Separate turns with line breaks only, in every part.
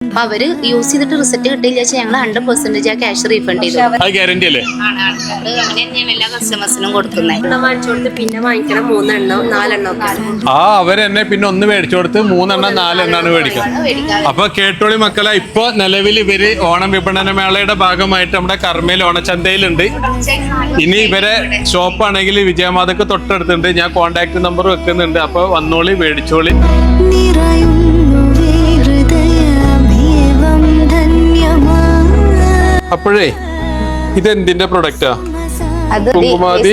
അപ്പൊ അവര് യൂസ് ചെയ്തിട്ട് റിസൾട്ട് കിട്ടിയില്ല വെച്ചാൽ ഞങ്ങൾ 100% ആ ക്യാഷ് റീഫണ്ട് ചെയ്തു.
ഗ്യാരണ്ടി അല്ലേ?
അങ്ങനെ തന്നെയാണ് എല്ലാ കസ്റ്റമേഴ്സിനും കൊടുക്കുന്നത്.
വാങ്ങിച്ചോടുത്ത് പിന്നെ വാങ്ങിക്കണം 3 എണ്ണം 4 എണ്ണം.
അവരെന്നെ പിന്നെ ഒന്ന് മേടിച്ചു കൊടുത്ത് 3 എണ്ണം 4 എണ്ണാണ് മേടിക്കുക. അപ്പൊ കേട്ടോളി മക്കളെ, ഇപ്പൊ നിലവിൽ ഇവര് ഓണം വിപണന മേളയുടെ ഭാഗമായിട്ട് നമ്മുടെ കർമ്മയിൽ ഓണച്ചന്തയിലുണ്ട്. ഇനി ഇവരെ ഷോപ്പാണെങ്കിൽ വിജയമാതക്ക് തൊട്ടടുത്തുണ്ട്. ഞാൻ കോണ്ടാക്ട് നമ്പർ വെക്കുന്നുണ്ട്. അപ്പൊ വന്നോളി, മേടിച്ചോളി. അപ്പോഴേ ഇതെന്തിന്റെ പ്രൊഡക്റ്റാ?
അത്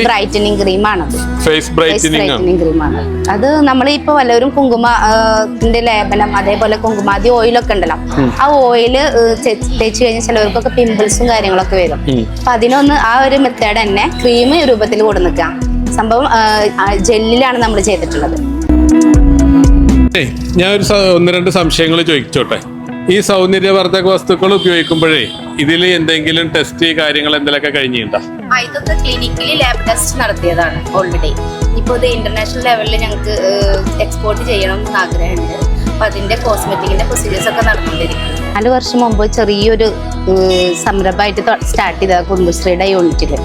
ബ്രൈറ്റനിങ് ക്രീമാണ്.
ഫേസ് ബ്രൈറ്റനിങ്
ക്രീമാണ്. അത് നമ്മളിപ്പോ വല്ലവരും കുങ്കുമത്തിന്റെ ലേപനം, അതേപോലെ കുങ്കുമാതി ഓയിലൊക്കെ ഉണ്ടല്ലോ, ആ ഓയില് തേച്ച് കഴിഞ്ഞാൽ ചിലവർക്കൊക്കെ പിമ്പിൾസും കാര്യങ്ങളൊക്കെ വരും. അപ്പൊ അതിനൊന്ന് ആ ഒരു മെത്തേഡ് തന്നെ ക്രീം രൂപത്തിൽ കൊടുക്കുക. സംഭവം ജെല്ലിലാണ് നമ്മൾ ചെയ്തിട്ടുള്ളത്.
ഞാൻ ഒരു 1-2 സംശയങ്ങൾ ചോദിച്ചോട്ടെ. ഈ സൗന്ദര്യവർദ്ധക വസ്തുക്കൾ ഉപയോഗിക്കുമ്പോഴേ ഇതിൽ എന്തെങ്കിലും ടെസ്റ്റ് കാര്യങ്ങൾ എന്തെങ്കിലുമൊക്കെ കഴിഞ്ഞിട്ടുണ്ടോ?
ഇതൊക്കെ ക്ലിനിക്കലി ലാബ് ടെസ്റ്റ് നടത്തിയതാണ് ഓൾറെഡി. ഇപ്പോൾ ഇത് ഇന്റർനാഷണൽ ലെവലിൽ ഞങ്ങൾക്ക് എക്സ്പോർട്ട് ചെയ്യണം എന്ന് ആഗ്രഹമുണ്ട്. അപ്പൊ അതിന്റെ കോസ്മെറ്റിക്കിന്റെ പ്രൊസീജിയേഴ്സ് ഒക്കെ നടന്നുകൊണ്ടിരിക്കും. 4 വർഷം മുമ്പ് ചെറിയൊരു സംരംഭമായിട്ട് സ്റ്റാർട്ട് ചെയ്തത് കുടുംബശ്രീയുടെ യൂണിറ്റില്.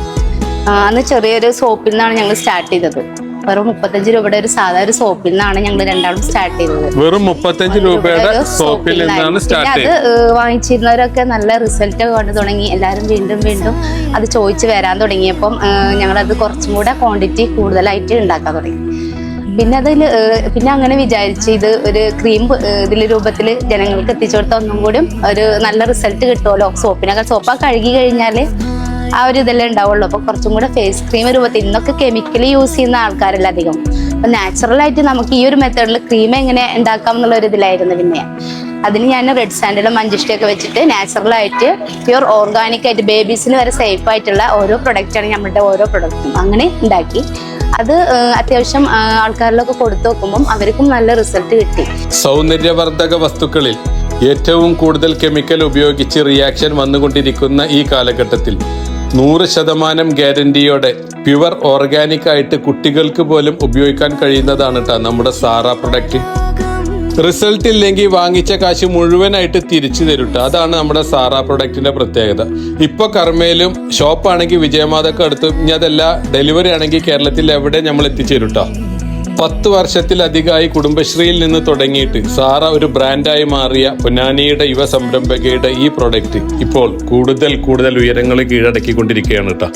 അന്ന് ചെറിയൊരു സോപ്പിൽ നിന്നാണ് ഞങ്ങൾ സ്റ്റാർട്ട് ചെയ്തത്. വെറും 35 രൂപയുടെ ഒരു സാധാ ഒരു സോപ്പിൽ നിന്നാണ് ഞങ്ങൾ രണ്ടാളും സ്റ്റാർട്ട് ചെയ്തത്.
വെറും 35 രൂപയുടെ സോപ്പിൽ നിന്നാണ് സ്റ്റാർട്ട് ചെയ്തത്.
അത് വാങ്ങിച്ചിരുന്നവരൊക്കെ നല്ല റിസൾട്ട് കണ്ടു തുടങ്ങി. എല്ലാവരും വീണ്ടും വീണ്ടും അത് ചോദിച്ചു വരാൻ തുടങ്ങിയപ്പം ഞങ്ങളത് കുറച്ചും കൂടെ ക്വാണ്ടിറ്റി കൂടുതലായിട്ട് ഉണ്ടാക്കാൻ തുടങ്ങി. പിന്നെ അങ്ങനെ വിചാരിച്ച് ഇത് ഒരു ക്രീം ഇതിൽ രൂപത്തിൽ ജനങ്ങൾക്ക് എത്തിച്ചു കൊടുത്ത ഒന്നും കൂടി ഒരു നല്ല റിസൾട്ട് കിട്ടുമല്ലോ. സോപ്പ് കഴുകി കഴിഞ്ഞാല് ആ ഒരു ഇതെല്ലാം ഉണ്ടാവുള്ളൂ. അപ്പൊ കുറച്ചും കൂടെ ഫേസ് ക്രീം രൂപത്തിൽ, ഇന്നൊക്കെ കെമിക്കലി യൂസ് ചെയ്യുന്ന ആൾക്കാരല്ല അധികം. അപ്പൊ നാച്ചുറലായിട്ട് നമുക്ക് ഈ ഒരു മെത്തേഡിൽ ക്രീം എങ്ങനെ ഉണ്ടാക്കാം എന്നുള്ള ഒരു ഇതിലായിരുന്നു. പിന്നെ അതിന് ഞാൻ റെഡ് സാൻഡലും മഞ്ചിഷ്ടയൊക്കെ വെച്ചിട്ട് നാച്ചുറലായിട്ട് പ്യൂർ ഓർഗാനിക് ആയിട്ട് ബേബീസിന് വരെ സേഫ് ആയിട്ടുള്ള ഓരോ പ്രൊഡക്റ്റാണ് നമ്മുടെ ഓരോ പ്രൊഡക്റ്റും അങ്ങനെ ഉണ്ടാക്കി. അത് അത്യാവശ്യം ആൾക്കാരിലൊക്കെ കൊടുത്തു നോക്കുമ്പോൾ അവർക്കും നല്ല റിസൾട്ട് കിട്ടി.
സൗന്ദര്യവർദ്ധക വസ്തുക്കളിൽ ഏറ്റവും കൂടുതൽ കെമിക്കൽ ഉപയോഗിച്ച് റിയാക്ഷൻ വന്നുകൊണ്ടിരിക്കുന്ന ഈ കാലഘട്ടത്തിൽ 100% ഗ്യാരണ്ടിയോടെ പ്യുവർ ഓർഗാനിക് ആയിട്ട് കുട്ടികൾക്ക് പോലും ഉപയോഗിക്കാൻ കഴിയുന്നതാണ് കേട്ടോ നമ്മുടെ സാറ പ്രൊഡക്റ്റ്. റിസൾട്ട് ഇല്ലെങ്കിൽ വാങ്ങിച്ച കാശ് മുഴുവനായിട്ട് തിരിച്ചു തരുട്ടോ. അതാണ് നമ്മുടെ സാറ പ്രൊഡക്റ്റിന്റെ പ്രത്യേകത. ഇപ്പൊ കർമ്മയിലും ഷോപ്പാണെങ്കിൽ വിജയമാതൊക്കെ അടുത്ത്, ഇനി അതല്ല ഡെലിവറി ആണെങ്കിൽ കേരളത്തിൽ എവിടെ നമ്മൾ എത്തിച്ചു തരുട്ടോ. 10 വർഷത്തിലധികമായി കുടുംബശ്രീയിൽ നിന്ന് തുടങ്ങിയിട്ട് സാറ ഒരു ബ്രാൻഡായി മാറിയ പൊന്നാനിയുടെ യുവ സംരംഭകയുടെ ഈ പ്രൊഡക്റ്റ് ഇപ്പോൾ കൂടുതൽ ഉയരങ്ങൾ കീഴടക്കിക്കൊണ്ടിരിക്കുകയാണ് കേട്ടോ.